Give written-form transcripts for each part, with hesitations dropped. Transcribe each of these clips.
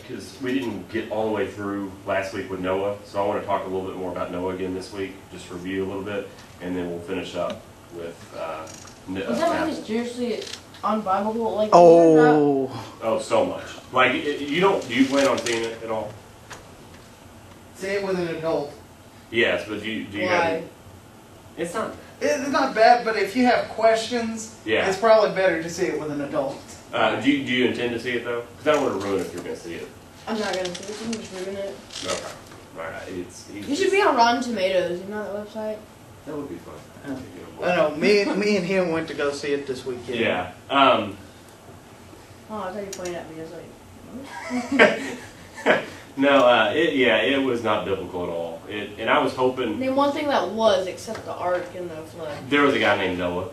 because we didn't get all the way through last week with Noah, so I want to talk a little bit more about Noah again this week, just review a little bit, and then we'll finish up with. Is that really seriously unbiblical? Like, oh, so much. Like, you don't. Do you plan on seeing it at all? See it with an adult. Yes, but do you Why? have? It's not. It's not bad, but if you have questions, Yeah. it's probably better to see it with an adult. Do you intend to see it though? Because I don't want to ruin it if you're going to see it. I'm not gonna see it. I'm just ruin it. Okay. All right. You should be on Rotten Tomatoes. You know that website? That would be fun. I know. Me and him went to go see it this weekend. Yeah. Oh, I thought you pointed at me. I was like, No. It was not biblical at all. And I was hoping name one thing that was, except the ark and the flood. there was a guy named Noah.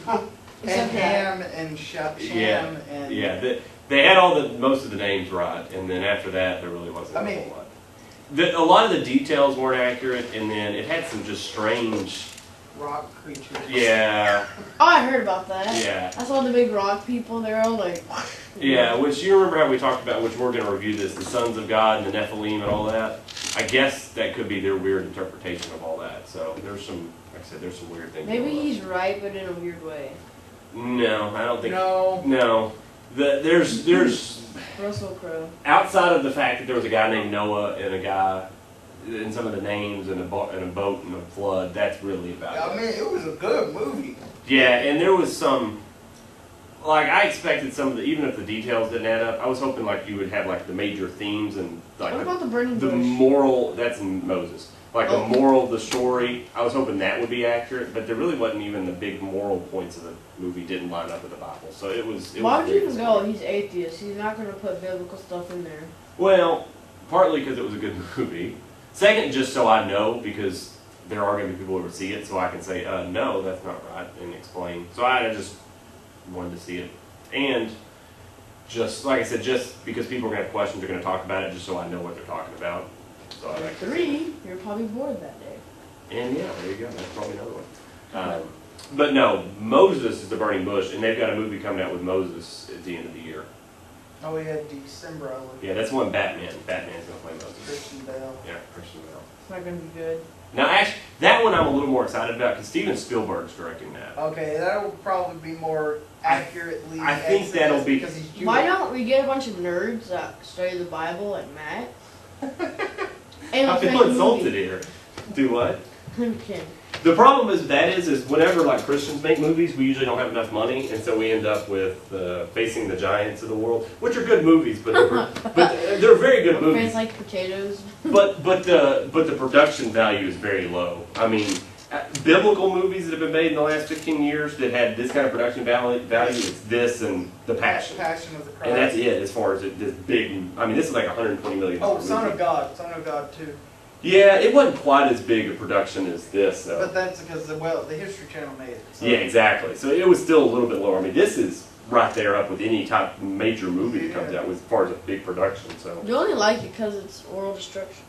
And Except that. Ham and Sham Yeah. and Yeah. They had most of the names right, and then after that, there really wasn't a whole lot. A lot of the details weren't accurate, and then it had some just strange. rock creatures. Yeah. Oh, I heard about that. Yeah. I saw the big rock people. They're all like. Yeah, which you remember how we talked about, which we're going to review this, the sons of God and the Nephilim and all that. I guess that could be their weird interpretation of all that. So there's some, like I said, there's some weird things. Maybe going on. he's right, but in a weird way. No, I don't think. No. No. There's Russell Crowe. outside of the fact that there was a guy named Noah and a guy, and some of the names and a boat and a flood. That's really about it. I mean, it was a good movie. Yeah, and there was some. Like I expected some of the, even if the details didn't add up, I was hoping like you would have like the major themes and like What about the burning the bush? moral. That's in Moses. Like Oh. the moral of the story. I was hoping that would be accurate, but there really wasn't even the big moral points of the movie didn't line up with the Bible. So it was. Why would you very even go? disappointing. He's atheist. He's not going to put biblical stuff in there. Well, partly because it was a good movie. Second, just so I know, because there are going to be people who will see it, so I can say, no, that's not right, and explain. So I just wanted to see it. And just, like I said, just because people are going to have questions, they're going to talk about it, just so I know what they're talking about. So I like to see it. 3, you're probably bored that day. And yeah, there you go. That's probably another one. But no, Moses is the burning bush, and they've got a movie coming out with Moses at the end of the year. Oh, we had December. I looked Yeah, that's one Batman. Batman's going to play Moses. Christian Bale. Yeah, Christian Bale. It's not going to be good. Now, actually, that one I'm a little more excited about because Steven Spielberg's directing that. Okay, that'll probably be more accurately. I think that'll be- because he's Jewish. Why don't we get a bunch of nerds that study the Bible like Matt? And I let's feel make a insulted movie. here. Do what? I'm kidding. The problem is whenever like Christians make movies, we usually don't have enough money, and so we end up with Facing the Giants of the World, which are good movies, but they're very good My movies. friends like potatoes. But the production value is very low. I mean, biblical movies that have been made in the last 15 years that had this kind of production value, it's this and The Passion. Passion of the Christ. And that's it as far as this big. I mean, this is like $120 million. Oh, Son movie. of God. Son of God, too. Yeah, it wasn't quite as big a production as this, though. But that's because, the History Channel made it. So. Yeah, exactly. So it was still a little bit lower. I mean, this is right there up with any type major movie that comes out with as far as a big production. So You only like it because it's world destruction.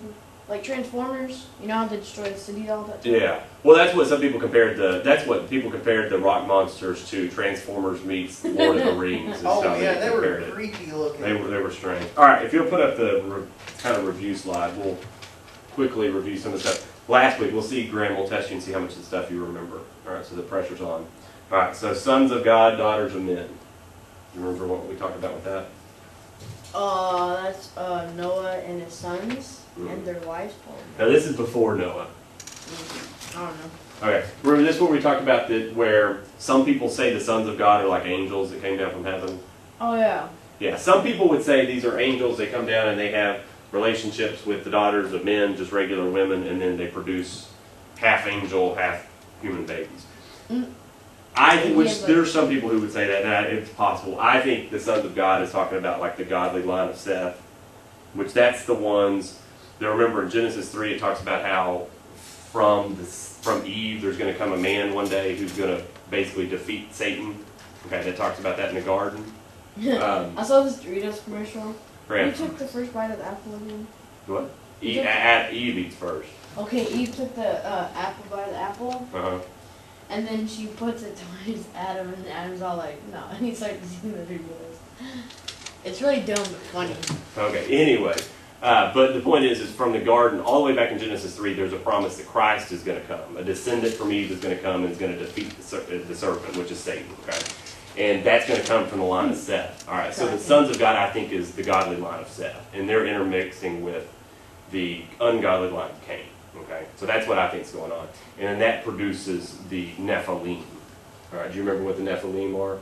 Like Transformers, you know how they destroy the city all that time? yeah, well, that's what some people compared the rock monsters to. Transformers meets Lord of the Rings. Is Oh, how yeah, they were compared it. creepy looking. They were strange. All right, if you'll put up the kind of review slide, we'll quickly review some of the stuff. Last week, we'll see, Graham, we'll test you and see how much of the stuff you remember. All right, so the pressure's on. All right, so sons of God, daughters of men. You remember what we talked about with that? That's Noah and his sons and their wives. Now, this is before Noah. I don't know. Okay, remember this is where we talked about where some people say the sons of God are like angels that came down from heaven? Oh yeah. Yeah, some people would say these are angels, they come down and they have relationships with the daughters of men, just regular women, and then they produce half angel, half human babies. There are some people who would say that it's possible. I think the sons of God is talking about like the godly line of Seth, which that's the ones that, remember in Genesis 3 it talks about how from Eve there's going to come a man one day who's going to basically defeat Satan. Okay, that talks about that in the garden. I saw this Doritos commercial. Perhaps. Who took the first bite of the apple again? What? Eve eats first. Okay, Eve took the apple bite of the apple, Uh-huh. and then she puts it towards Adam, and Adam's all like, no, and he starts eating the Doritos. It's really dumb but funny. Okay, anyway. But the point is from the garden, all the way back in Genesis 3, there's a promise that Christ is going to come. A descendant from Eve is going to come and is going to defeat the serpent, which is Satan. Okay? And that's going to come from the line of Seth. All right, so the sons of God, I think, is the godly line of Seth. And they're intermixing with the ungodly line of Cain. Okay? So that's what I think is going on. And then that produces the Nephilim. All right, do you remember what the Nephilim are?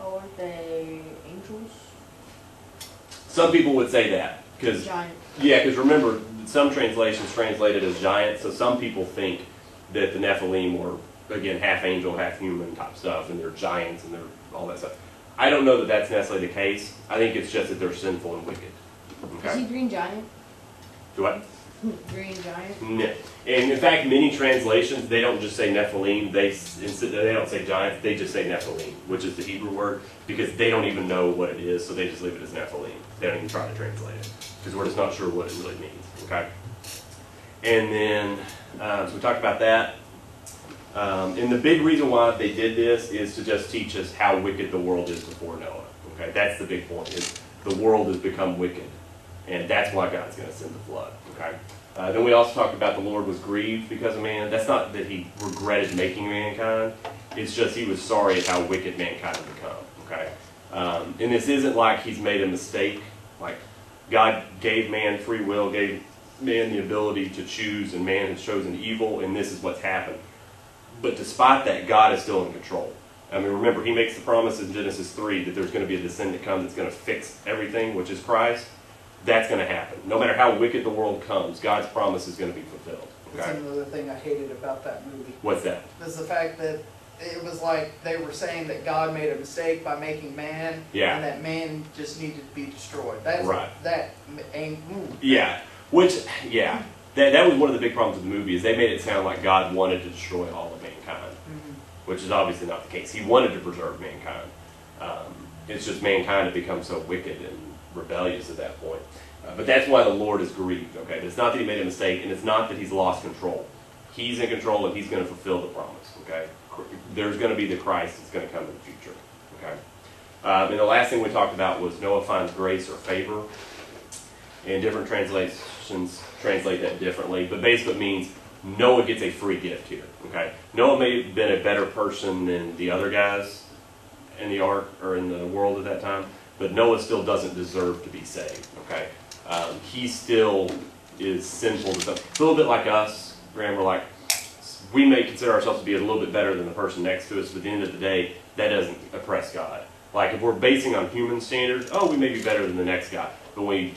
Oh, aren't they angels? Some people would say that. Because remember, some translations translate it as giants, so some people think that the Nephilim were, again, half angel, half human type stuff, and they're giants and they're all that stuff. I don't know that that's necessarily the case. I think it's just that they're sinful and wicked. Okay? Is he Green Giant? Do what? Green Giant? No. And in fact, many translations, they don't just say Nephilim, they don't say giants, they just say Nephilim, which is the Hebrew word, because they don't even know what it is, so they just leave it as Nephilim. They don't even try to translate it, because we're just not sure what it really means, okay? And then, so we talked about that. And the big reason why they did this is to just teach us how wicked the world is before Noah, okay? That's the big point, is the world has become wicked, and that's why God's going to send the flood, okay? Then we also talked about the Lord was grieved because of man. That's not that he regretted making mankind. It's just he was sorry at how wicked mankind had become. Okay, and this isn't like he's made a mistake. Like God gave man free will, gave man the ability to choose, and man has chosen evil, and this is what's happened. But despite that, God is still in control. I mean, remember, he makes the promise in Genesis 3 that there's going to be a descendant come that's going to fix everything, which is Christ. That's going to happen. No matter how wicked the world comes, God's promise is going to be fulfilled. Okay? That's another thing I hated about that movie. What's that? Was the fact that it was like they were saying that God made a mistake by making man, Yeah. and that man just needed to be destroyed. That's Right. That ain't. Yeah. Which, yeah. That was one of the big problems with the movie, is they made it sound like God wanted to destroy all of mankind, which is obviously not the case. He wanted to preserve mankind. It's just mankind had become so wicked and rebellious at that point. But that's why the Lord is grieved, okay? But it's not that he made a mistake, and it's not that he's lost control. He's in control, and he's going to fulfill the promise, okay? There's going to be the Christ that's going to come in the future, okay? And the last thing we talked about was Noah finds grace or favor. And different translations translate that differently, but basically it means Noah gets a free gift here, okay? Noah may have been a better person than the other guys in the ark or in the world at that time, but Noah still doesn't deserve to be saved, okay? He still is sinful. It's a little bit like us, Graham. We're like, we may consider ourselves to be a little bit better than the person next to us, but at the end of the day, that doesn't oppress God. Like if we're basing on human standards, oh, we may be better than the next guy, but when we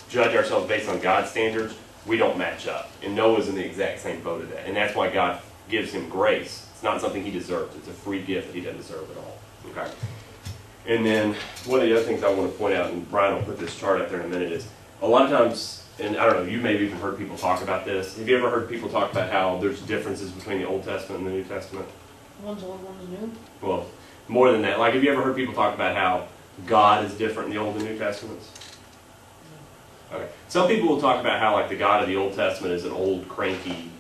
judge ourselves based on God's standards, we don't match up. And Noah's in the exact same boat of that. And that's why God gives him grace. It's not something he deserves. It's a free gift that he doesn't deserve at all, okay? And then one of the other things I want to point out, and Brian will put this chart up there in a minute, is a lot of times, and I don't know, you may have even heard people talk about this. Have you ever heard people talk about how there's differences between the Old Testament and the New Testament? One's old, one's new. Well, more than that. Like, have you ever heard people talk about how God is different in the Old and New Testaments? Okay. Some people will talk about how, like, the God of the Old Testament is an old, cranky,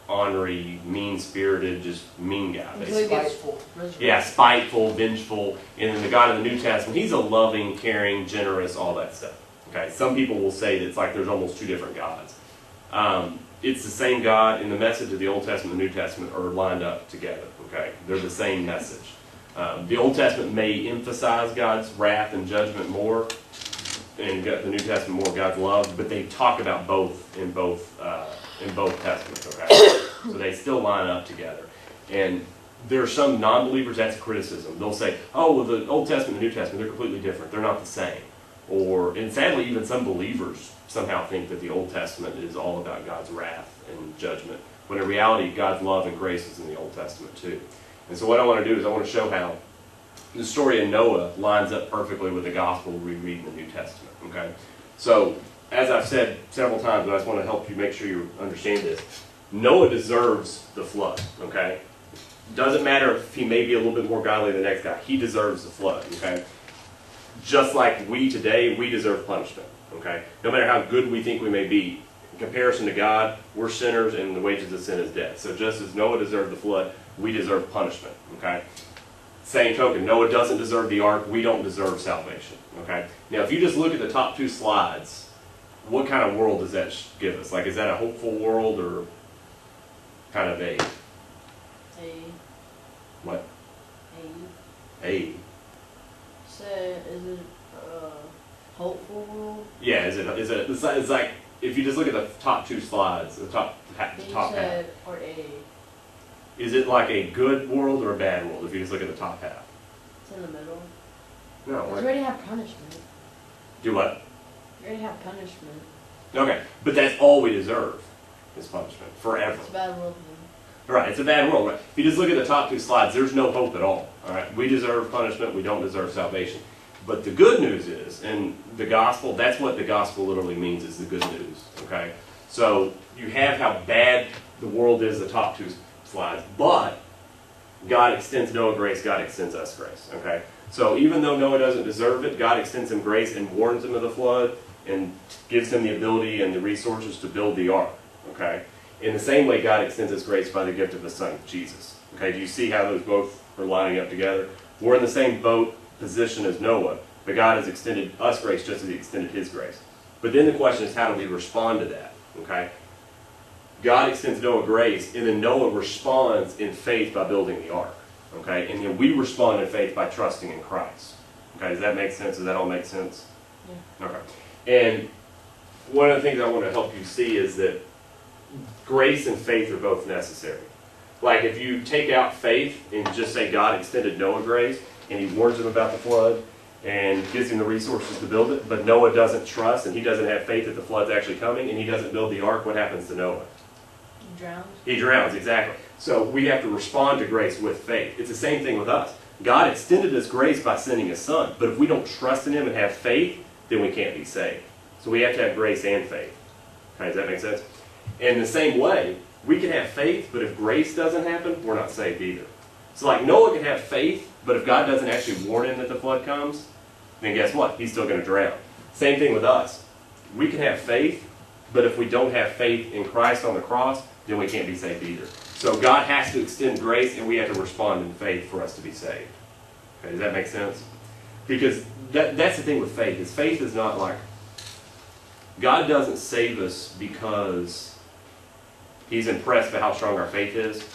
ornery, mean-spirited, just mean guy, basically. Spiteful. Yeah, spiteful, vengeful. And then the God of the New Testament, he's a loving, caring, generous, all that stuff. Okay, some people will say that it's like there's almost two different gods. It's the same God, and the message of the Old Testament and the New Testament are lined up together. Okay, they're the same message. The Old Testament may emphasize God's wrath and judgment more, and the New Testament more God's love, but they talk about both in both testaments. Okay, so they still line up together. And there are some non-believers, that's a criticism. They'll say, oh, well, the Old Testament and the New Testament, they're completely different. They're not the same. And sadly, even some believers somehow think that the Old Testament is all about God's wrath and judgment, when in reality, God's love and grace is in the Old Testament too. And so what I want to do is I want to show how the story of Noah lines up perfectly with the gospel we read in the New Testament. Okay? So, as I've said several times, but I just want to help you make sure you understand this, Noah deserves the flood. Okay? Doesn't matter if he may be a little bit more godly than the next guy. He deserves the flood. Okay? Just like we today, we deserve punishment. Okay? No matter how good we think we may be, in comparison to God, we're sinners, and the wages of sin is death. So just as Noah deserved the flood, we deserve punishment. Okay? Same token, Noah doesn't deserve the ark, we don't deserve salvation, okay? Now, if you just look at the top two slides, what kind of world does that give us? Like, is that a hopeful world or kind of a, what? A. Say, is it hopeful world? Yeah, it's like, if you just look at the top two slides, the top half. Or A. Is it like a good world or a bad world if you just look at the top half? It's in the middle. No. Because we already have punishment. Do what? We already have punishment. Okay, but that's all we deserve is punishment forever. It's a bad world. Right, it's a bad world. Right? If you just look at the top two slides, there's no hope at all. All right, we deserve punishment. We don't deserve salvation. But the good news is, in the gospel, that's what the gospel literally means, is the good news. Okay, so you have how bad the world is, the top two slides, but God extends Noah grace, God extends us grace, okay? So even though Noah doesn't deserve it, God extends him grace and warns him of the flood and gives him the ability and the resources to build the ark, okay? In the same way, God extends his grace by the gift of his son, Jesus, okay? Do you see how those both are lining up together? We're in the same boat position as Noah, but God has extended us grace just as he extended his grace. But then the question is, how do we respond to that, okay? God extends Noah grace, and then Noah responds in faith by building the ark. Okay? And then we respond in faith by trusting in Christ. Okay, does that make sense? Does that all make sense? Yeah. Okay. And one of the things I want to help you see is that grace and faith are both necessary. Like if you take out faith and just say God extended Noah grace, and he warns him about the flood, and gives him the resources to build it, but Noah doesn't trust, and he doesn't have faith that the flood's actually coming, and he doesn't build the ark, what happens to Noah? He drowns. He drowns, exactly. So we have to respond to grace with faith. It's the same thing with us. God extended us grace by sending his son, but if we don't trust in him and have faith, then we can't be saved. So we have to have grace and faith. Okay, does that make sense? And in the same way, we can have faith, but if grace doesn't happen, we're not saved either. So like Noah can have faith, but if God doesn't actually warn him that the flood comes, then guess what? He's still going to drown. Same thing with us. We can have faith, but if we don't have faith in Christ on the cross, then we can't be saved either. So God has to extend grace, and we have to respond in faith for us to be saved. Okay, does that make sense? Because that's the thing with faith. Faith is not like, God doesn't save us because he's impressed by how strong our faith is.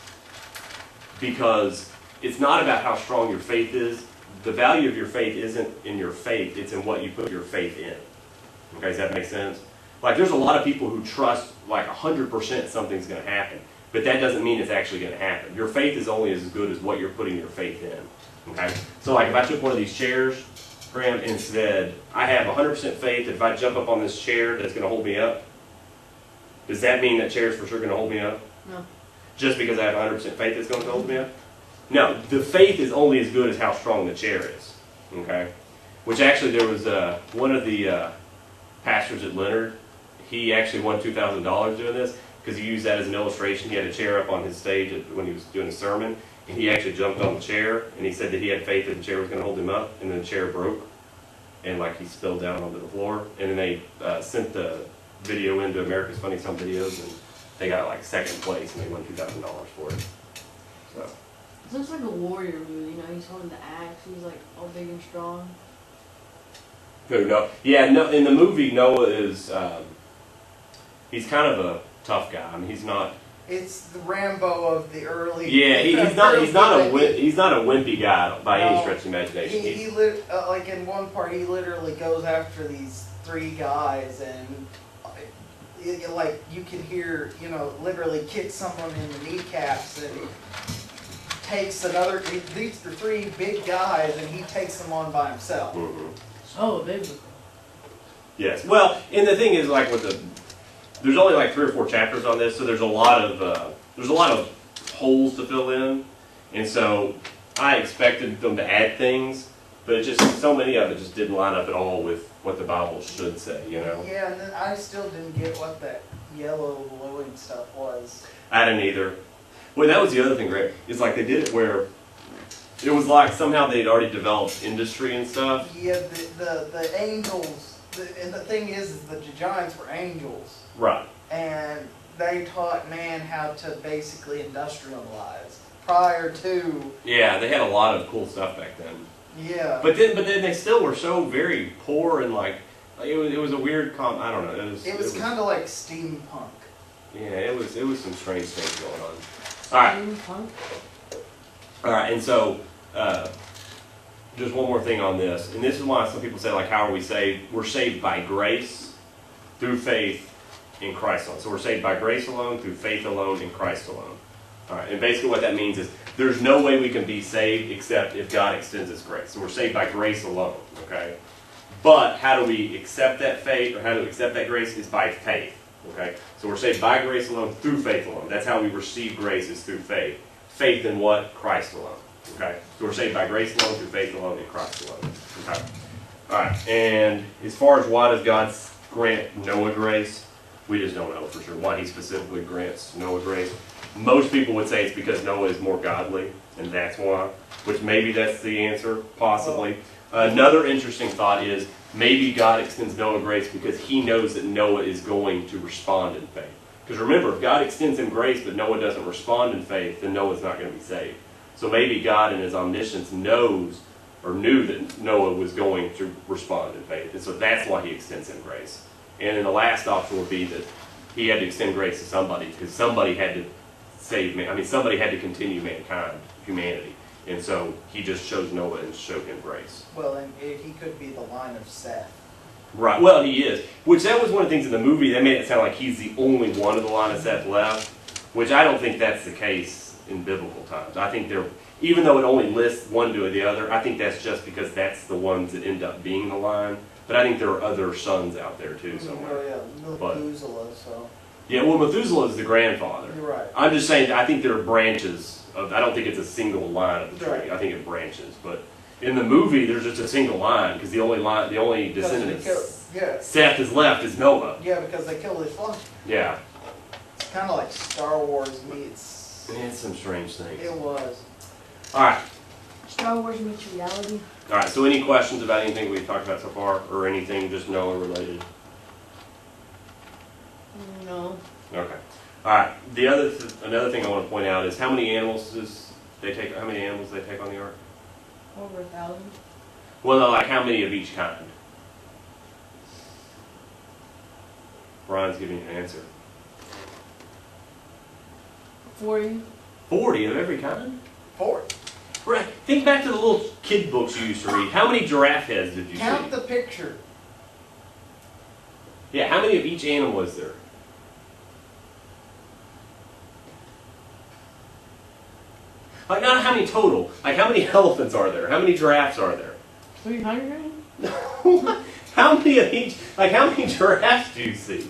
Because it's not about how strong your faith is. The value of your faith isn't in your faith, it's in what you put your faith in. Okay, does that make sense? Like there's a lot of people who trust like 100% something's going to happen, but that doesn't mean it's actually going to happen. Your faith is only as good as what you're putting your faith in. Okay? So like if I took one of these chairs, Graham, and said, I have 100% faith that if I jump up on this chair that's going to hold me up, does that mean that chair's for sure going to hold me up? No. Just because I have 100% faith it's going to hold me up? No, the faith is only as good as how strong the chair is. Okay? Which actually there was one of the pastors at Leonard, he actually won $2,000 doing this because he used that as an illustration. He had a chair up on his stage when he was doing a sermon, and he actually jumped on the chair, and he said that he had faith that the chair was going to hold him up, and then the chair broke, and like he spilled down onto the floor, and then they sent the video into America's Funniest Home Videos, and they got like second place, and they won $2,000 for it. So. It looks like a warrior movie, you know, he's holding the axe, he's like all big and strong. Who, no? Yeah, no, in the movie, Noah is, he's kind of a tough guy. I mean, he's not... It's the Rambo of the early... Yeah, he's not a wimpy guy by any stretch of imagination. He like in one part, he literally goes after these three guys, and like you can hear, you know, literally kick someone in the kneecaps, and takes another... These are three big guys, and he takes them on by himself. Mm-hmm. Oh, big. Yes. Well, and the thing is, like with the... There's only like 3 or 4 chapters on this, so there's a lot of holes to fill in, and so I expected them to add things, but it just so many of it just didn't line up at all with what the Bible should say, you know. Yeah, and then I still didn't get what that yellow glowing stuff was. I didn't either. Well, that was the other thing, Greg. Is like they did it where it was like somehow they'd already developed industry and stuff. Yeah, the angels, and the thing is the giants were angels. Right. And they taught man how to basically industrialize. prior to. Yeah, they had a lot of cool stuff back then. Yeah. But then they still were so very poor and like it was a weird I don't know. It was kind of like steampunk. Yeah, it was some strange things going on. All right. Steampunk. All right, and so just one more thing on this, and this is why some people say like, how are we saved? We're saved by grace through faith in Christ alone. So we're saved by grace alone, through faith alone, in Christ alone. All right, and basically what that means is there's no way we can be saved except if God extends His grace. So we're saved by grace alone, okay? But how do we accept that faith, or how do we accept that grace? Is by faith, okay? So we're saved by grace alone, through faith alone. That's how we receive grace, is through faith. Faith in what? Christ alone, okay? So we're saved by grace alone, through faith alone, in Christ alone, okay? All right, and as far as why does God grant Noah grace, we just don't know for sure why He specifically grants Noah grace. Most people would say it's because Noah is more godly, and that's why, which maybe that's the answer, possibly. Another interesting thought is maybe God extends Noah grace because He knows that Noah is going to respond in faith. Because remember, if God extends him grace but Noah doesn't respond in faith, then Noah's not going to be saved. So maybe God in His omniscience knows or knew that Noah was going to respond in faith. And so that's why He extends him grace. And then the last option would be that He had to extend grace to somebody because somebody had to save man. I mean, somebody had to continue mankind, humanity. And so He just chose Noah and showed him grace. Well, and he could be the line of Seth. Right. Well, he is. Which that was one of the things in the movie that made it sound like he's the only one of the line of Seth left. Which I don't think that's the case in biblical times. I think even though it only lists one to the other, I think that's just because that's the ones that end up being the line. But I think there are other sons out there too somewhere. Oh yeah, Methuselah. So. Yeah. Well, Methuselah is the grandfather. You're right. I'm just saying. I think there are branches of. I don't think it's a single line of the tree. Right. I think it branches, but. In the movie, there's just a single line because the only descendant Seth is left is Noah. Yeah, because they killed his flock. Yeah. It's kind of like Star Wars meets. It's some strange things. It was. All right. Star Wars meets reality. All right. So, any questions about anything we've talked about so far, or anything just Noah related? No. Okay. All right. Another thing I want to point out is how many animals they take on the ark? Over 1,000. Well, no, like how many of each kind? Brian's giving you an answer. 40. 40 of every kind? 4. Right. Think back to the little kid books you used to read. How many giraffe heads did you see? Count the picture. Yeah, how many of each animal is there? Like, not how many total. Like, how many elephants are there? How many giraffes are there? 300? How many of each? Like, how many giraffes do you see?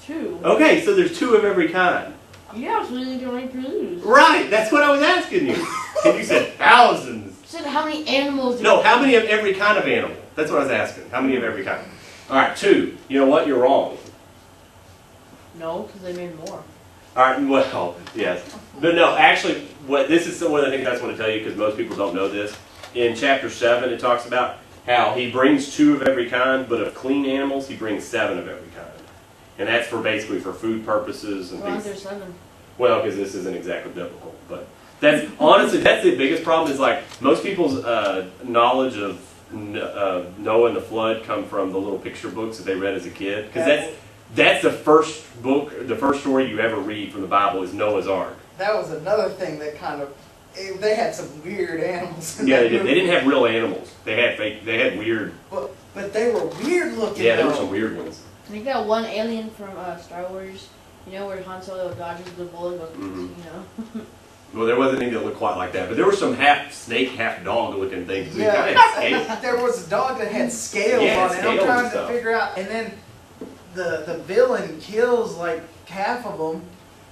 2. Okay, so there's 2 of every kind. Yeah, so you can reproduce. Right, that's what I was asking you. And you said thousands. You said how many animals do No, how many of every kind of animal? That's what I was asking. How many of every kind? All right, 2. You know what? You're wrong. No, because they made more. All right, well, yes. But no, actually, this is one of the things I just want to tell you because most people don't know this. In chapter 7, it talks about how He brings 2 of every kind, but of clean animals, He brings 7 of every kind. And that's basically for food purposes and Why things. is there 7? Well, because this isn't exactly biblical. But honestly, that's the biggest problem is like most people's knowledge of Noah and the flood come from the little picture books that they read as a kid. Because that's the first book, the first story you ever read from the Bible is Noah's Ark. That was another thing that kind of. They had some weird animals. Yeah, they did. They didn't have real animals. They had fake. They had weird. But they were weird looking. Yeah, there were some weird ones. And you got one alien from Star Wars. You know where Han Solo dodges the bullet, but you know. Well, there wasn't any that looked quite like that, but there were some half snake, half dog looking things. Yeah, there was a dog that had scales on it. I'm trying to figure out, and then the villain kills like half of them.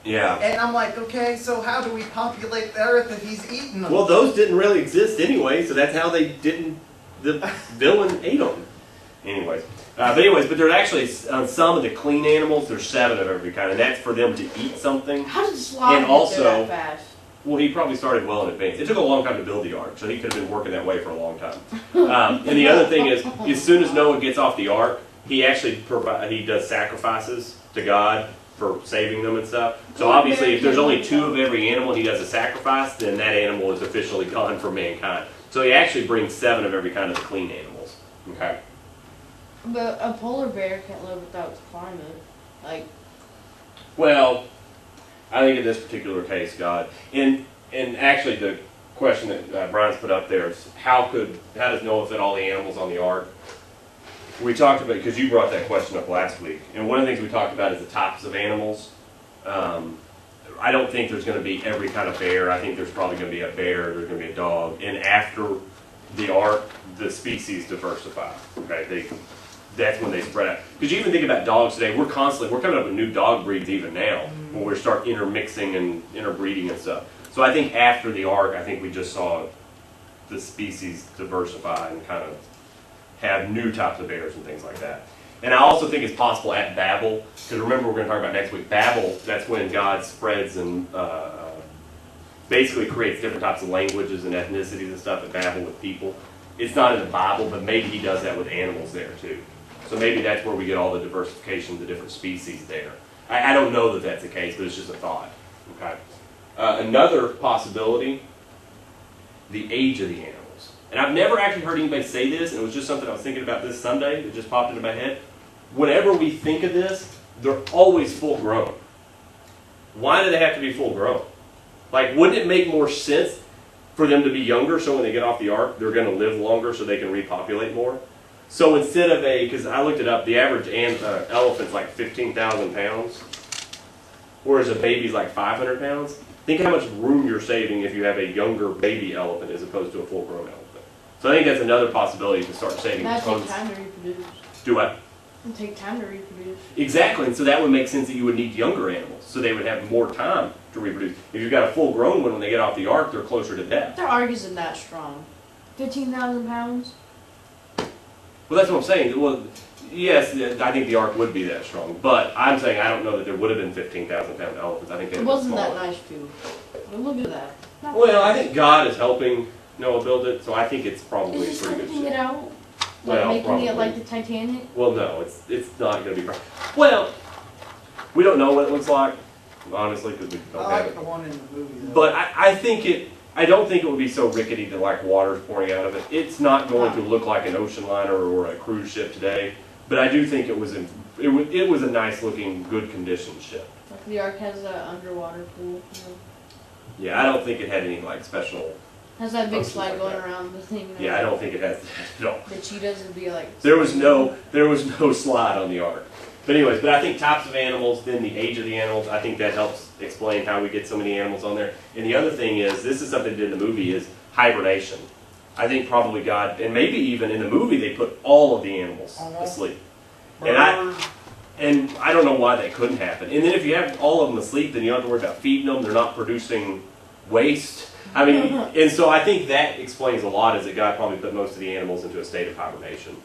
Yeah. And I'm like, okay, so how do we populate the earth if he's eating them? Well, those didn't really exist anyway, so that's how they didn't. The villain ate them. But there's actually some of the clean animals. There's 7 of every kind, and that's for them to eat something. How did the sloth And get also- there that fast? Well, he probably started well in advance. It took a long time to build the ark, so he could have been working that way for a long time. And the other thing is, as soon as Noah gets off the ark, he actually he does sacrifices to God for saving them and stuff. So Polar obviously, bear if there's can't only live 2 without. of every animal and he does a sacrifice, then that animal is officially gone from mankind. So he actually brings 7 of every kind of the clean animals. Okay. But a polar bear can't live without its climate. Like, Well, I think in this particular case, God, and actually the question that Brian's put up there is how does Noah fit all the animals on the ark? We talked about, because you brought that question up last week, and one of the things we talked about is the types of animals. I don't think there's going to be every kind of bear. I think there's probably going to be a bear, there's going to be a dog, and after the ark, the species diversify. Okay, that's when they spread out. Because you even think about dogs today, we're coming up with new dog breeds even now, when we start intermixing and interbreeding and stuff. So I think after the ark, I think we just saw the species diversify and kind of have new types of bears and things like that. And I also think it's possible at Babel, because remember we're going to talk about next week, Babel, that's when God spreads and basically creates different types of languages and ethnicities and stuff at Babel with people. It's not in the Bible, but maybe he does that with animals there too. So maybe that's where we get all the diversification, the different species there. I don't know that that's the case, but it's just a thought. Okay. Another possibility, the age of the animals. And I've never actually heard anybody say this, and it was just something I was thinking about this Sunday. It just popped into my head. Whenever we think of this, they're always full grown. Why do they have to be full grown? Like, wouldn't it make more sense for them to be younger so when they get off the ark, they're going to live longer so they can repopulate more? So instead of because I looked it up, the average elephant's like 15,000 pounds, whereas a baby's like 500 pounds. Think how much room you're saving if you have a younger baby elephant as opposed to a full-grown elephant. So I think that's another possibility to start saving that'd tons. take time to reproduce. Do what? It'd take time to reproduce. Exactly, and so that would make sense that you would need younger animals, so they would have more time to reproduce. If you've got a full-grown one, when they get off the ark, they're closer to death. Their ark isn't that strong. 15,000 pounds? Well, that's what I'm saying. Well, yes, I think the ark would be that strong, but I'm saying I don't know that there would have been 15,000-pound elephants. I think they It would wasn't have been that smaller. nice, too. But look at that. Not Well, I bad. think God is helping Noah build it, so I think it's probably Is a he pretty good sculpting it ship. out? Like Well, making probably. it like the Titanic? Well, no, it's not going to be. Well, we don't know what it looks like, honestly, because we I don't have like it. the one in the movie though. But I don't think it would be so rickety that like water's pouring out of it. It's not going to look like an ocean liner or a cruise ship today. But I do think it was a nice looking, good condition ship. Like the ark has an underwater pool. You know? Yeah, I don't think it had any like special. Has that big Functions slide like going that. around the thing. Yeah, I don't think it has that at all. The cheetahs would be like. There was no slide on the ark. But anyways, but I think types of animals, then the age of the animals, I think that helps explain how we get so many animals on there. And the other thing is, this is something they did in the movie, is hibernation. I think probably God, and maybe even in the movie, they put all of the animals asleep. And I don't know why that couldn't happen. And then if you have all of them asleep, then you don't have to worry about feeding them. They're not producing waste. I mean, and so I think that explains a lot, is that God probably put most of the animals into a state of hibernation.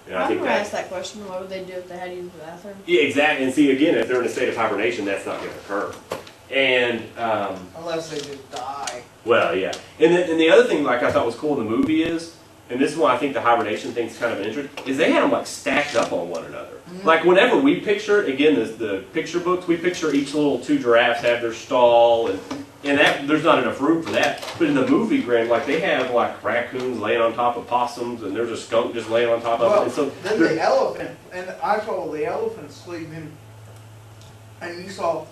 And I I've think never that, asked that question. What would they do if they had to use the bathroom? yeah, exactly. And see, again, if they're in a state of hibernation, that's not going to occur. And Unless they just die. well, yeah. And the other thing, like I thought was cool in the movie is, and this is why I think the hibernation thing's kind of an interest, is they had them like stacked up on one another. Like whenever we picture it, again, the picture books, we picture each little 2 giraffes have their stall, and that there's not enough room for that. But in the movie, Grant, like they have like raccoons laying on top of possums, and there's a skunk just laying on top of Well, it. And so then they're- the elephant, and I told the elephant sleeping, and you saw,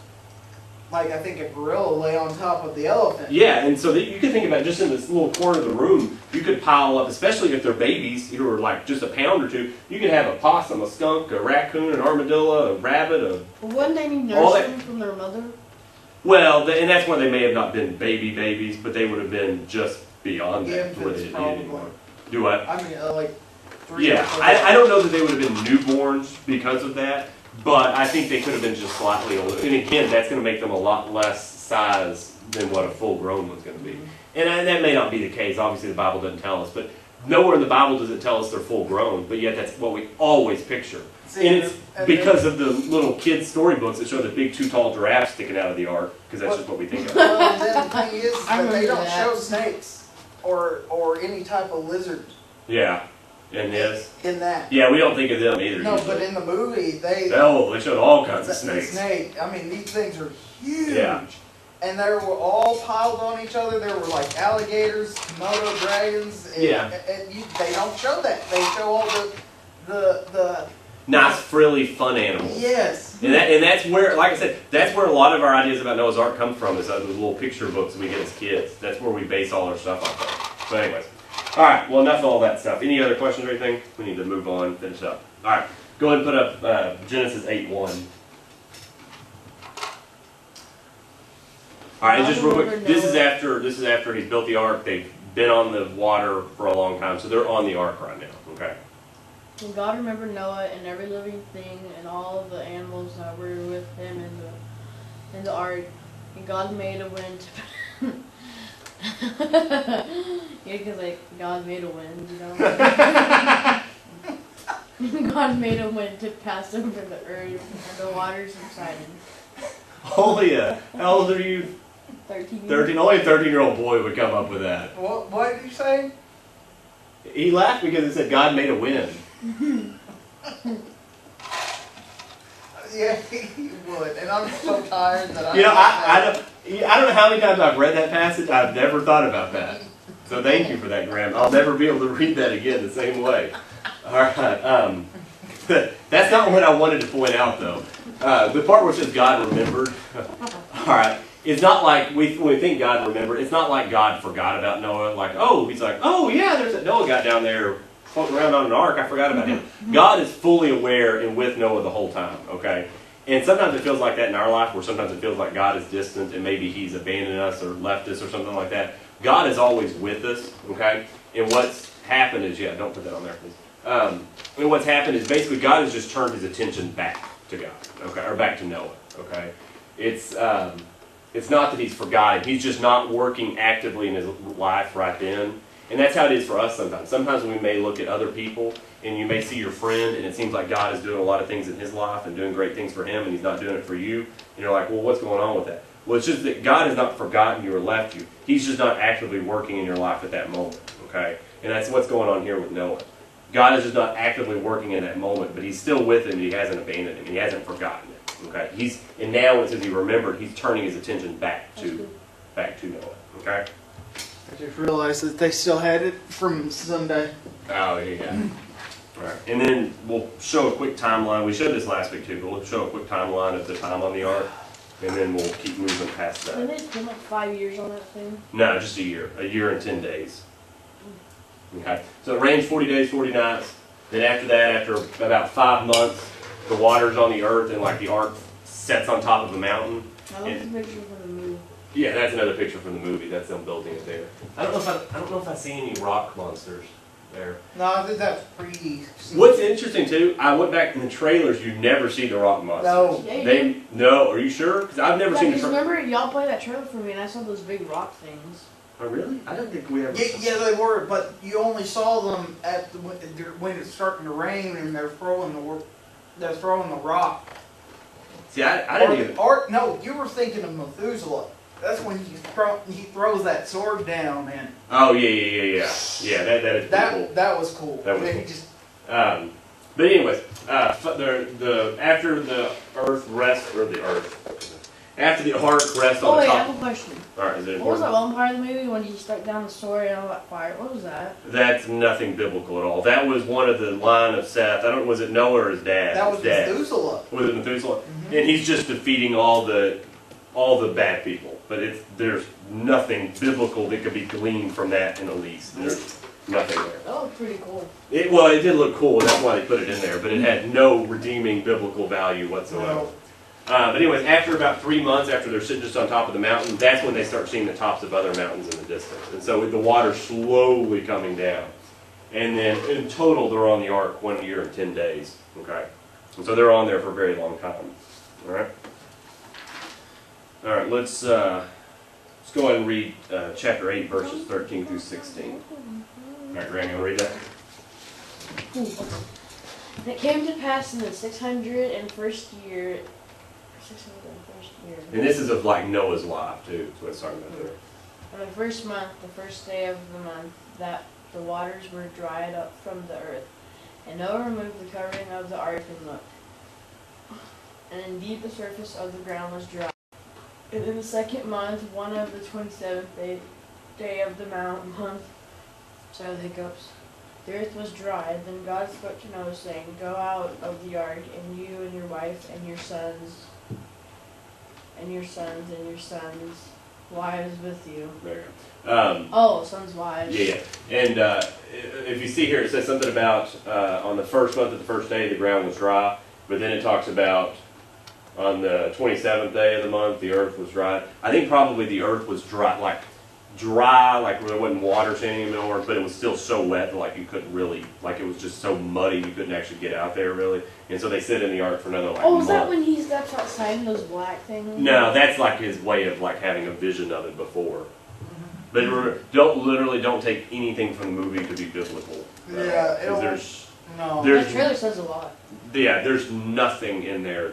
like I think a gorilla lay on top of the elephant. yeah, and so you could think about just in this little corner of the room, you could pile up, especially if they're babies who are like just a pound or 2, you could have a possum, a skunk, a raccoon, an armadillo, a rabbit, But wouldn't they need All that- nursing from their mother? well, and that's why they may have not been babies, but they would have been just beyond that, to where they Infants, didn't need anymore. probably. Do what? I mean, like 3 or Yeah, 4. I don't know that they would have been newborns because of that, but I think they could have been just slightly older. And again, that's going to make them a lot less size than what a full-grown one's going to be. And that may not be the case. Obviously, the Bible doesn't tell us, but nowhere in the Bible does it tell us they're full-grown. But yet, that's what we always picture. See, And it's and because of the little kids' storybooks that show the big 2 tall giraffes sticking out of the ark, because that's just what we think of. Well, and then the thing is I that they remember don't that. show snakes or any type of lizard. Yeah. In this? In that. Yeah, we don't think of them either. No, usually. but in the movie, they showed all kinds of the snakes. snake. I mean, these things are huge. Yeah. And they were all piled on each other. There were like alligators, Komodo dragons. And, Yeah. They don't show that. They show all the Nice, frilly, fun animals. yes. And that's where, like I said, that's where a lot of our ideas about Noah's Ark come from, is those little picture books we get as kids. That's where we base all our stuff off of. So anyways. All right, well, enough of all that stuff. Any other questions or anything? We need to move on, finish up. All right, go ahead and put up Genesis 8:1. All right, and just real quick, this is after he's built the ark. They've been on the water for a long time, so they're on the ark right now, okay? And God remembered Noah and every living thing and all the animals that were with him in the ark. And God made a wind to yeah, because like God made a wind, you know. God made a wind to pass over the earth, and the waters subsided. Holy, how old are you? 13. 13. Only a 13-year-old boy would come up with that. What did you say? He laughed because it said God made a wind. Yeah, he would. And I'm so tired that I don't know how many times I've read that passage. I've never thought about that. So thank you for that, Graham. I'll never be able to read that again the same way. All right. That's not what I wanted to point out, though. The part where it says God remembered. All right. It's not like when we think God remembered. It's not like God forgot about Noah. Like, oh, he's like, oh yeah, there's that Noah guy down there floating around on an ark. I forgot about him. God is fully aware and with Noah the whole time. Okay. And sometimes it feels like that in our life, where sometimes it feels like God is distant and maybe He's abandoned us or left us or something like that. God is always with us, okay? And what's happened is, yeah, don't put that on there, please. And what's happened is basically God has just turned His attention back to God, okay, or back to Noah, okay? It's not that He's forgotten. He's just not working actively in His life right then. And that's how it is for us sometimes. Sometimes we may look at other people, and you may see your friend, and it seems like God is doing a lot of things in his life and doing great things for him, and He's not doing it for you. And you're like, well, what's going on with that? Well, it's just that God has not forgotten you or left you. He's just not actively working in your life at that moment, okay? And that's what's going on here with Noah. God is just not actively working in that moment, but He's still with him, and He hasn't abandoned him, and He hasn't forgotten him, okay? And now, when it says He remembered, He's turning His attention back to Noah, okay? I just realized that they still had it from Sunday. Oh, yeah. All right. And then we'll show a quick timeline. We showed this last week too, but we'll show a quick timeline of the time on the ark, and then we'll keep moving past Didn't that. they spend like 5 years on that thing? No, just a year and 10 days. Okay. So it rains 40 days, 40 nights. Then after that, after about 5 months, the water's on the earth, and like the ark sets on top of a mountain. I love the picture from the movie. Yeah, that's another picture from the movie. That's them building it there. I don't know if I see any rock monsters there. No, I think that's pretty. What's interesting too, I went back in the trailers. You never see the rock monsters. No. Yeah, you They do. no. Are you sure? Because I've never Yeah, seen the. because remember y'all played that trailer for me, and I saw those big rock things. Oh really? I don't think we ever. Yeah, they were, but you only saw them when it's starting to rain and they're throwing the rock. See, I didn't even. Or no, you were thinking of Methuselah. That's when he throws that sword down, and Oh yeah. That is pretty cool. that was cool. That was And cool. he just But anyways, after the earth rests, or the earth, after the ark rests Oh on wait, the I top. have a question. All right, is it What was that important? one part of the movie when he stuck down the sword and all that fire? What was that? That's nothing biblical at all. That was one of the line of Seth. I don't. Was it Noah or his dad? that was His dad. Methuselah. Was it Methuselah? And he's just defeating all the bad people. But there's nothing biblical that could be gleaned from that in the least. There's nothing there. That looked pretty cool. It did look cool, and that's why they put it in there. But it had no redeeming biblical value whatsoever. No. But anyways, after about 3 months, after they're sitting just on top of the mountain, that's when they start seeing the tops of other mountains in the distance. And so the water's slowly coming down. And then in total, they're on the ark 1 year and 10 days. Okay? And so they're on there for a very long time. All right? All right, let's go ahead and read chapter 8, verses 13 through 16. All right, Grant, you want to read that? And it came to pass in the 601st year. And this is of like Noah's life, too. That's what it's talking about there. On the first month, the first day of the month, that the waters were dried up from the earth. And Noah removed the covering of the ark and looked. And indeed the surface of the ground was dry. And in the second month, one of the 27th day of the month, sorry, the hiccups, the earth was dry. Then God spoke to Noah, saying, Go out of the ark, and you and your wife and your sons, and your sons and your sons' wives with you. There you go. Sons' wives. Yeah. And if you see here, it says something about on the first month of the first day the ground was dry, but then it talks about on the 27th day of the month the earth was dry. I think probably the earth was dry, like where there wasn't water standing anymore, but it was still so wet that like you couldn't really, like it was just so muddy you couldn't actually get out there really. And so they sit in the ark for another like Oh, month. is that when he steps outside in those black things? No, that's like his way of like having a vision of it before. But don't take anything from the movie to be biblical. Yeah, because there's no. That trailer says a lot. yeah, there's nothing in there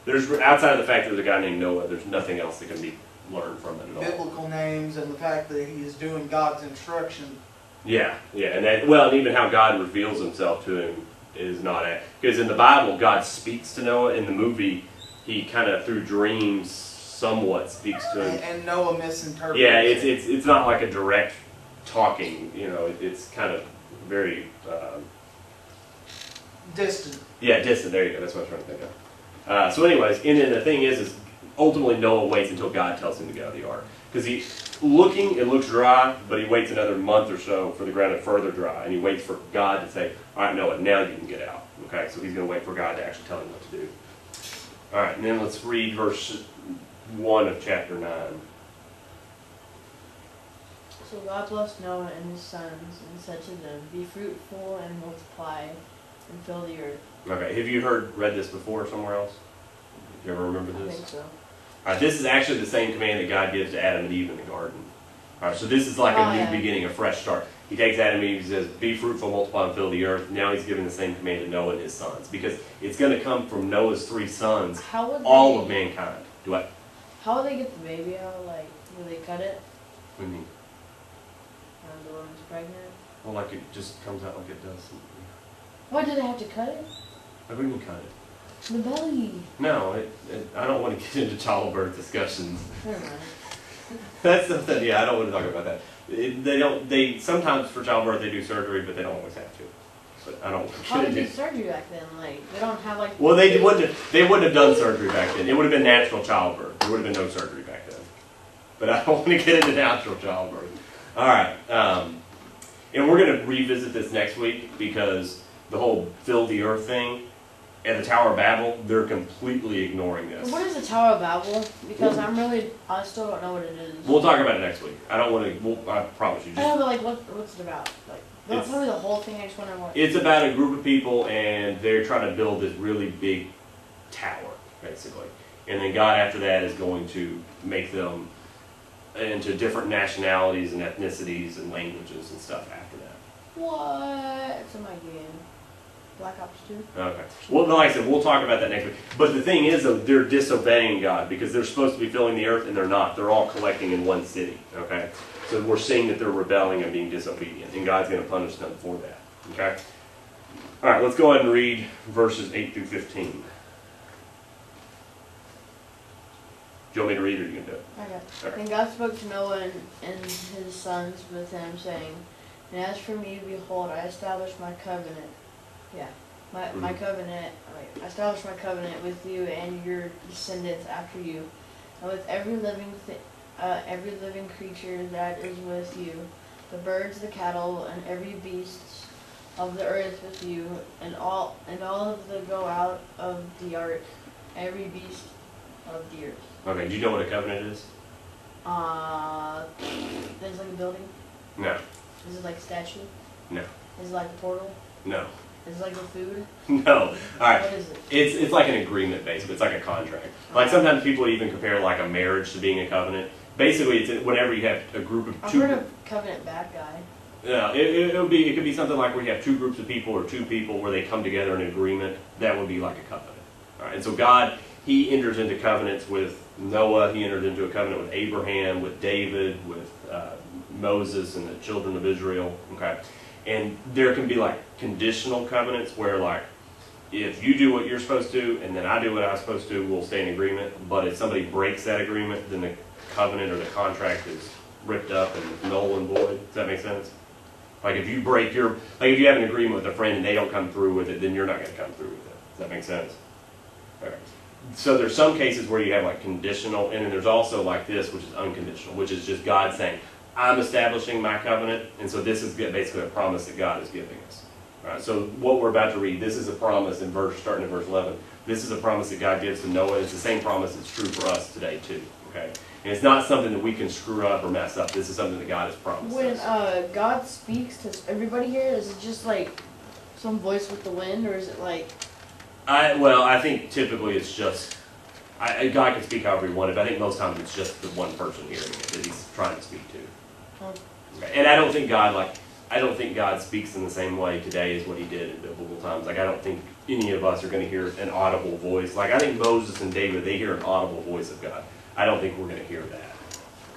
there's outside of the fact that there's a guy named Noah. There's nothing else that can be learned from it at all. Biblical names and the fact that he is doing God's instruction. Yeah, and and even how God reveals Himself to him is not because in the Bible God speaks to Noah. In the movie, He kind of through dreams somewhat speaks to him. And Noah misinterprets. Yeah, it's not like a direct talking. It's kind of very distant. Yeah, distant. There you go. That's what I was trying to think of. So, anyways, and then the thing is ultimately Noah waits until God tells him to get out of the ark because it looks dry, but he waits another month or so for the ground to further dry, and he waits for God to say, "All right, Noah, now you can get out." Okay, so he's going to wait for God to actually tell him what to do. All right, and then let's read verse 1 of chapter 9. So God blessed Noah and his sons and said to them, Be fruitful and multiply and fill the earth. Okay, have you read this before somewhere else? Do you ever remember this? I think so. All right, this is actually the same command that God gives to Adam and Eve in the garden. All right, so this is like a new beginning, a fresh start. He takes Adam and Eve and says, be fruitful, multiply, and fill the earth. Now he's giving the same command to Noah and his sons because it's going to come from Noah's 3 sons, all of mankind. How would they get the baby out? Like, will they cut it? What do you mean? And the woman's pregnant? Well, like it just comes out like it does. Why do they have to cut it? Like, what do you mean cut it? The belly. No, I don't want to get into childbirth discussions. Never mind. That's something, yeah, I don't want to talk about that. They sometimes for childbirth they do surgery, but they don't always have to. But I don't want to How get did they into do surgery back then? Like, they don't have like... Well, they wouldn't have done surgery back then. It would have been natural childbirth. There would have been no surgery back then. But I don't want to get into natural childbirth. All right. And we're going to revisit this next week because the whole fill the earth thing and the Tower of Babel, they're completely ignoring this. What is the Tower of Babel? Because I still don't know what it is. We'll talk about it next week. I don't want to, I promise you. I know, but like, what's it about? Like, don't tell me the whole thing, I just want to know what. It's about a group of people and they're trying to build this really big tower, basically. And then God after that is going to make them into different nationalities and ethnicities and languages and stuff after that. What? It's in my game. Black Ops 2? Okay. Well, like I said, we'll talk about that next week. But the thing is, though, they're disobeying God because they're supposed to be filling the earth and they're not. They're all collecting in one city, okay? So we're seeing that they're rebelling and being disobedient, and God's going to punish them for that, okay? All right, let's go ahead and read verses 8 through 15. Do you want me to read it or are you going to do it? Okay. Okay. Then God spoke to Noah and his sons with him, saying, And as for me, behold, I established my covenant. Yeah. My covenant, I established my covenant with you and your descendants after you, and with every living creature that is with you, the birds, the cattle, and every beast of the earth with you, and all of the go out of the ark, every beast of the earth. Okay, do you know what a covenant is? There's like a building. No. Is it like a statue? No. Is it like a portal? No. Is it like a food? No. All right. What is it? It's like an agreement, basically. It's like a contract. Like sometimes people even compare like a marriage to being a covenant. Basically, it's whenever you have a group of I've two. heard of covenant bad guy. Yeah, it could be something like where you have 2 groups of people or 2 people where they come together in agreement. That would be like a covenant. All right. And so God, He enters into covenants with Noah. He entered into a covenant with Abraham, with David, with Moses and the children of Israel. Okay, and there can be like conditional covenants where like if you do what you're supposed to and then I do what I'm supposed to, we'll stay in agreement. But if somebody breaks that agreement, then the covenant or the contract is ripped up and null and void. Does that make sense? Like if you break your, like if you have an agreement with a friend and they don't come through with it, then you're not going to come through with it. Does that make sense? Okay. So there's some cases where you have like conditional, and then there's also like this, which is unconditional, which is just God saying, I'm establishing my covenant, and so this is basically a promise that God is giving us. All right, so what we're about to read, this is a promise in starting in verse 11. This is a promise that God gives to Noah. It's the same promise that's true for us today too. Okay, and it's not something that we can screw up or mess up. This is something that God has promised When us. God speaks to everybody here, is it just like some voice with the wind, or is it like? I think typically it's just, God can speak however he wanted, but I think most times it's just the one person hearing it that he's trying to speak to. Oh. Okay. And I don't think God speaks in the same way today as what he did in biblical times. Like I don't think any of us are going to hear an audible voice. Like I think Moses and David, they hear an audible voice of God. I don't think we're going to hear that.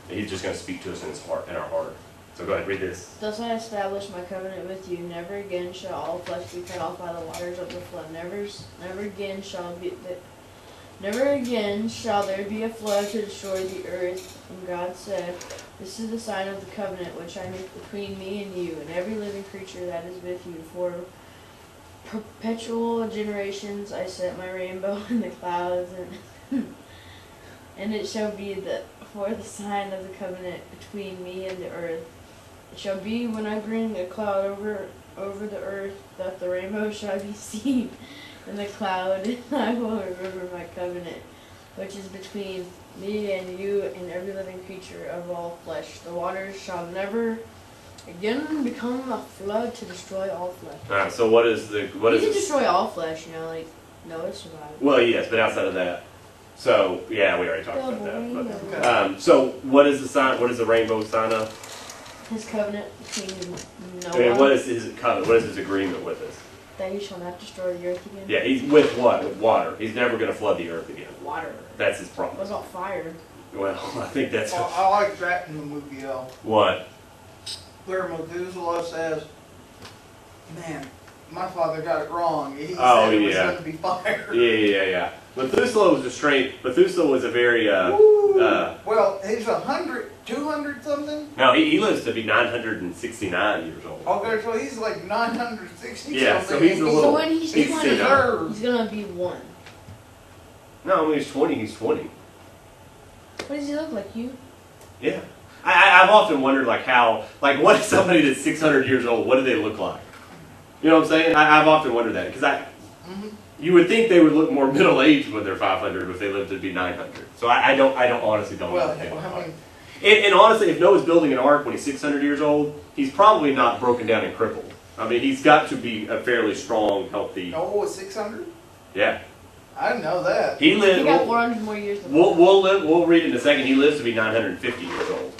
He's just going to speak to us in his heart, in our heart. So go ahead, read this. Thus I establish my covenant with you. Never again shall all flesh be cut off by the waters of the flood. Never again shall there be a flood to destroy the earth. And God said, this is the sign of the covenant which I make between me and you and every living creature that is with you. For perpetual generations I set my rainbow in the clouds, and it shall be for the sign of the covenant between me and the earth. It shall be when I bring a cloud over the earth that the rainbow shall be seen in the cloud, and I will remember my covenant, which is between me and you and every living creature of all flesh. The waters shall never again become a flood to destroy all flesh. Alright, so what is You can destroy all flesh, like Noah survived. Well, yes, but outside of that. So, yeah, we already talked about that. But, so, what is the sign? What is the rainbow sign of? His covenant between Noah. Okay, what is his covenant? What is his agreement with us? That he shall not destroy the earth again. Yeah, he's with what? With water. He's never going to flood the earth again. Water. That's his What promise. about fire? Well, I think that's I like that in the movie, what. where Methuselah says, man, my father got it wrong. He Oh, said it was yeah. going to be fire. Yeah. Methuselah was a very Well, he's 100, 200 something? no, he lives to be 969 years old. Okay, so he's like 960 Yeah, something. so he's a and little- So when he's he's 20, senile. he's gonna be 1. No, when he's 20, he's 20. What does he look like, you? Yeah. I've often wondered, what is somebody that's 600 years old, what do they look like? You know what I'm saying? I've often wondered that, because you would think they would look more middle-aged when they're 500 if they lived to be 900. So I honestly don't know Well, what they look I like. mean, And honestly, if Noah's building an ark when he's 600 years old, he's probably not broken down and crippled. I mean, he's got to be a fairly strong, healthy. Noah was 600? Yeah. I didn't know that. He lived. He got 400 more years than We'll read it in a second. He lives to be 950 years old.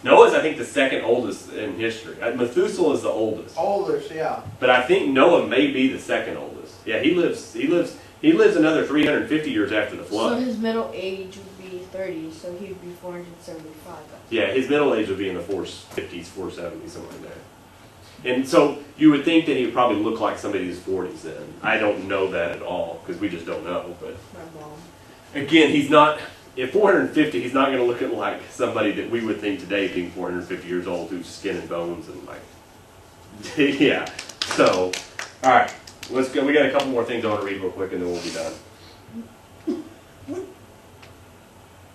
Noah's, I think, the second oldest in history. Methuselah is the oldest, Oldest, yeah. but I think Noah may be the second oldest. Yeah, he lives another 350 years after the So flood. his middle age would be 30, so he would be 475. Yeah, his middle age would be in the 450s, 470s, something like that. And so you would think that he would probably look like somebody who's 40s then. I don't know that at all, because we just don't know. But My mom. again, he's not, at 450, he's not going to look at like somebody that we would think today being 450 years old, who's skin and bones and like, yeah. So, all right, let's go. We got a couple more things I want to read real quick, and then we'll be done.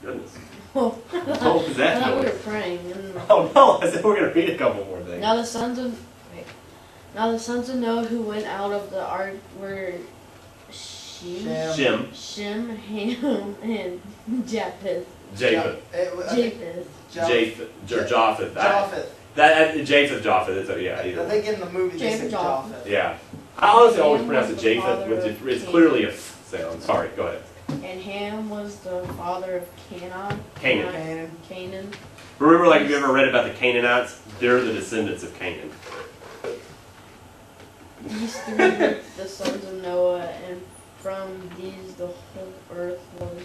Goodness. Oh, What was that I thought we noise? were praying. Oh no! I said we're going to read a couple more things. Now the sons of Noah who went out of the ark were Shem, Shem, Ham, and Japheth. Japheth, Japheth. Japheth. Japheth, Japheth. Yeah. I think in the movie they said Japheth. Japheth. Yeah. I honestly always Ham pronounce was it the Japheth, father which of is Canaan. clearly a f sound. Sorry, go ahead. And Ham was the father of Canaan. Canaan. Remember, like, if you ever read about the Canaanites, they're the descendants of Canaan. These three were the sons of Noah, and from these the whole earth was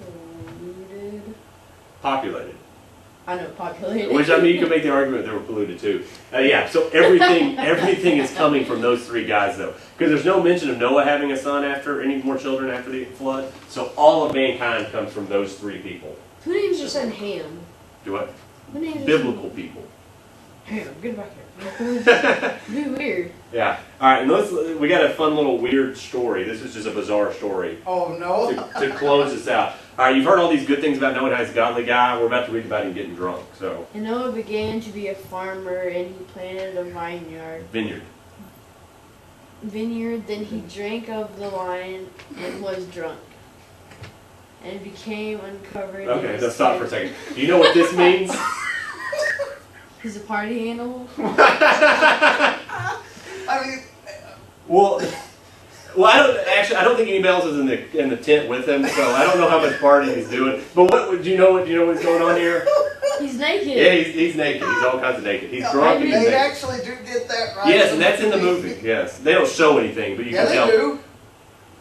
polluted. Populated. I know, populated. Which, I mean, you can make the argument they were polluted too. Yeah, so everything is coming from those three guys though. Because there's no mention of Noah having a son any more children after the flood. So all of mankind comes from those three people. Who names your son Ham? Do what? Who names your Biblical people. son Ham? Get back here. Be weird. Yeah. All right, and we got a fun little weird story. This is just a bizarre story Oh no. to close this out. All right, you've heard all these good things about Noah and how he's a godly guy. We're about to read about him getting drunk. So And Noah began to be a farmer, and he planted a vineyard. Then he drank of the wine and was drunk, and became uncovered. Okay, let's stop for a second. Do you know what this means? He's a party animal. I mean, Well, I don't think anybody else is in the tent with him, so I don't know how much partying he's doing. But do you know what's going on here? He's naked. Yeah, he's naked. He's all kinds of naked. He's drunk and he's they naked. actually do get that right. Yes, and that's in the movie. Yes, they don't show anything, but you Yeah, can tell. they do.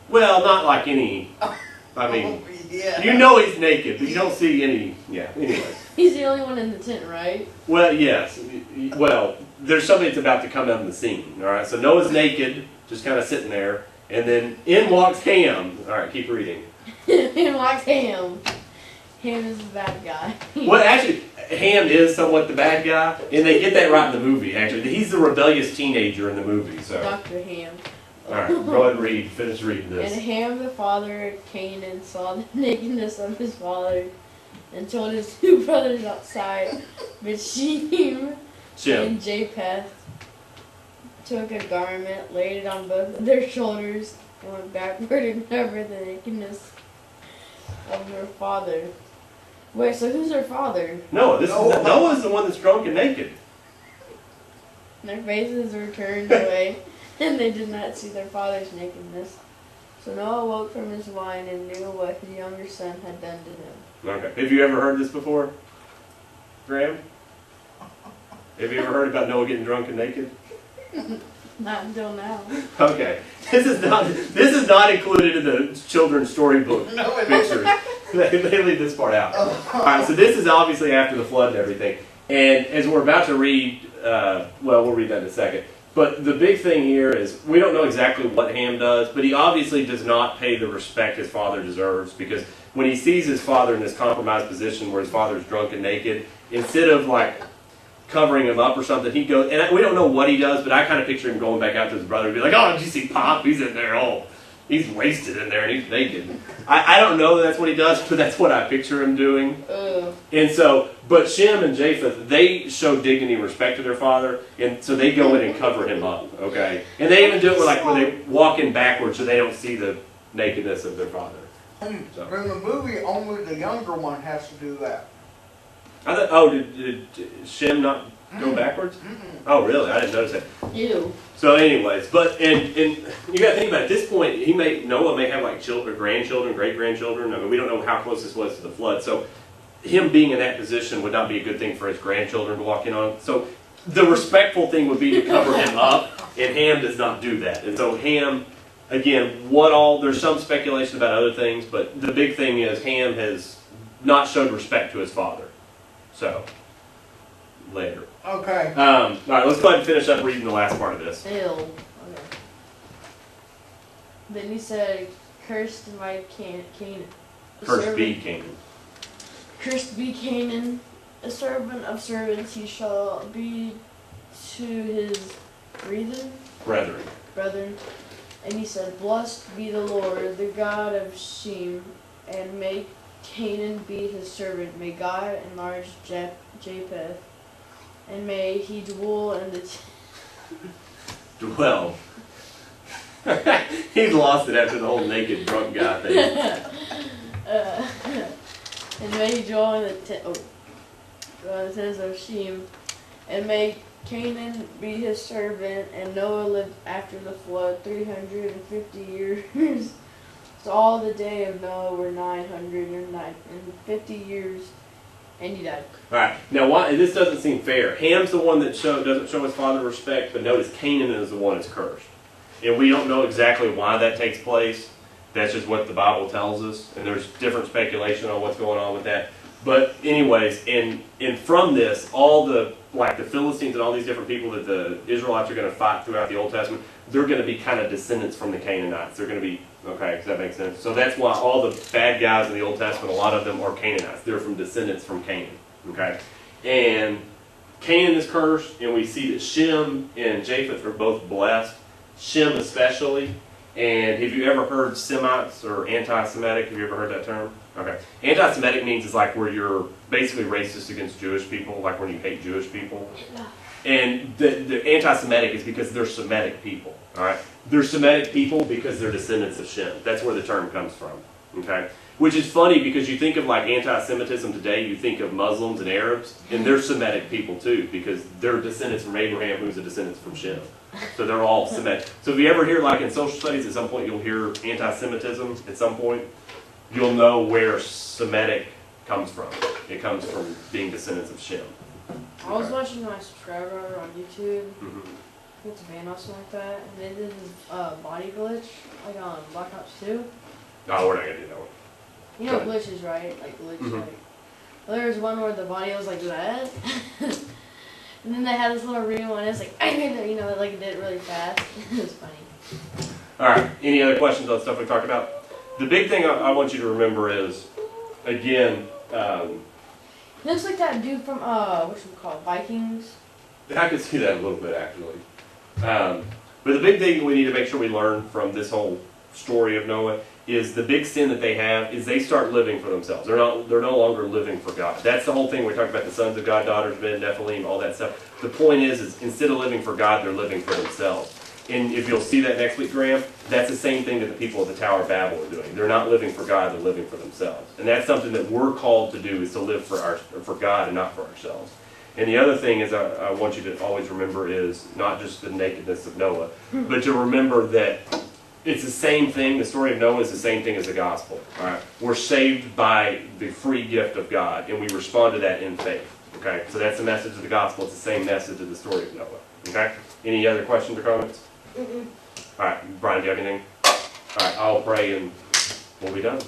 Well, not like any. I mean, Oh, yeah. you know he's naked, but you don't see any. Yeah. Anyways. He's the only one in the tent, right? Well, yes. Well, there's somebody that's about to come out in the scene. All right. So Noah's naked, just kind of sitting there, and then in walks Ham. All right, keep reading. And like Ham. Ham is the bad guy. Well, actually, Ham is somewhat the bad guy, and they get that right in the movie. Actually, he's the rebellious teenager in the movie. So. Dr. Ham. All right, go ahead and read. Finish reading And this. Ham, the father of Canaan, saw the nakedness of his father, and told his two brothers outside. But Shem and Japheth took a garment, laid it on both of their shoulders, and went backward and covered the nakedness of their father. Wait, so who's their father? Noah's the one that's drunk and naked. Their faces were turned away, and they did not see their father's nakedness. So Noah woke from his wine and knew what his younger son had done to him. Okay. Have you ever heard this before, Graham? Have you ever heard about Noah getting drunk and naked? Not until now. Okay. This is not included in the children's storybook No, it pictures. They leave this part out. All right. So this is obviously after the flood and everything. And as we're about to read, we'll read that in a second. But the big thing here is we don't know exactly what Ham does, but he obviously does not pay the respect his father deserves, because when he sees his father in this compromised position where his father's drunk and naked, instead of like covering him up or something, he goes, and we don't know what he does, but I kind of picture him going back out to his brother and be like, "Oh, did you see Pop? He's in there. Oh, he's wasted in there and he's naked." I don't know that that's what he does, but that's what I picture him doing. And so, but Shem and Japheth, they show dignity and respect to their father, and so they go in and cover him up, okay? And they even do it where they walk in backwards so they don't see the nakedness of their father. So. In the movie, only the younger one has to do that. I thought, did Shem not go backwards? Oh, really? I didn't notice that. Ew. So, anyways, and you got to think about it. At this point, Noah may have like children, grandchildren, great grandchildren. I mean, we don't know how close this was to the flood. So, him being in that position would not be a good thing for his grandchildren to walk in on. So, the respectful thing would be to cover him up, and Ham does not do that. And so, Ham, again, there's some speculation about other things, but the big thing is Ham has not showed respect to his father. So, later. Okay. All right, let's go ahead and finish up reading the last part of this. Ew. Okay. Then he said, "Cursed my Canaan." Cursed be Canaan. Cursed be Canaan, a servant of servants he shall be to his Brethren. brethren. And he said, "Blessed be the Lord, the God of Shem, and may Canaan be his servant. May God enlarge Japheth, and may he dwell in the..." Dwell. He's lost it after the whole naked drunk guy thing. And may he dwell in the tents of Shem, and may Canaan be his servant. And Noah lived after the flood 350 years. So all the day of Noah were 950 years, and he died. All right. Now, why? This doesn't seem fair. Ham's the one that doesn't show his father respect, but notice Canaan is the one that's cursed. And we don't know exactly why that takes place. That's just what the Bible tells us, and there's different speculation on what's going on with that. But anyways, and from this, all the like the Philistines and all these different people that the Israelites are going to fight throughout the Old Testament, they're going to be kind of descendants from the Canaanites. They're going to be, okay, does that make sense? So that's why all the bad guys in the Old Testament, a lot of them are Canaanites. They're from descendants from Canaan. Okay, and Canaan is cursed, and we see that Shem and Japheth are both blessed. Shem especially. And have you ever heard Semites or anti-Semitic? Have you ever heard that term? Okay. Anti-Semitic means it's like where you're basically racist against Jewish people, like when you hate Jewish people. And the anti-Semitic is because they're Semitic people. All right. They're Semitic people because they're descendants of Shem. That's where the term comes from. Okay. Which is funny because you think of like anti-Semitism today, you think of Muslims and Arabs, and they're Semitic people too because they're descendants from Abraham, who's a descendant from Shem. So they're all Semitic. So if you ever hear, like in social studies, at some point you'll hear anti-Semitism at some point, you'll know where Semitic comes from. It comes from being descendants of Shem. I was watching my subscriber on YouTube. Mm-hmm. It's a band or something like that. And they did this body glitch, like on Black Ops 2. No, we're not going to do that one. You know glitches, right? Like glitch, like... Well, there was one where the body was like that. And then they had this little reel and it's like, you know, like it did it really fast. It was funny. Alright, any other questions on stuff we talked about? The big thing I want you to remember is, again, It looks like that dude from, what's it called, Vikings? I could see that a little bit actually. But the big thing we need to make sure we learn from this whole story of Noah is the big sin that they have is they start living for themselves. They're no longer living for God. That's the whole thing we talked about, the sons of God, daughters of men, Nephilim, all that stuff. The point is instead of living for God, they're living for themselves. And if you'll see that next week, Graham, that's the same thing that the people of the Tower of Babel are doing. They're not living for God, they're living for themselves. And that's something that we're called to do, is to live for God and not for ourselves. And the other thing is I want you to always remember is not just the nakedness of Noah, but to remember that it's the same thing. The story of Noah is the same thing as the gospel. All right? We're saved by the free gift of God, and we respond to that in faith. Okay? So that's the message of the gospel. It's the same message of the story of Noah. Okay? Any other questions or comments? All right, Brian, do you have anything? All right, I'll pray and we'll be done.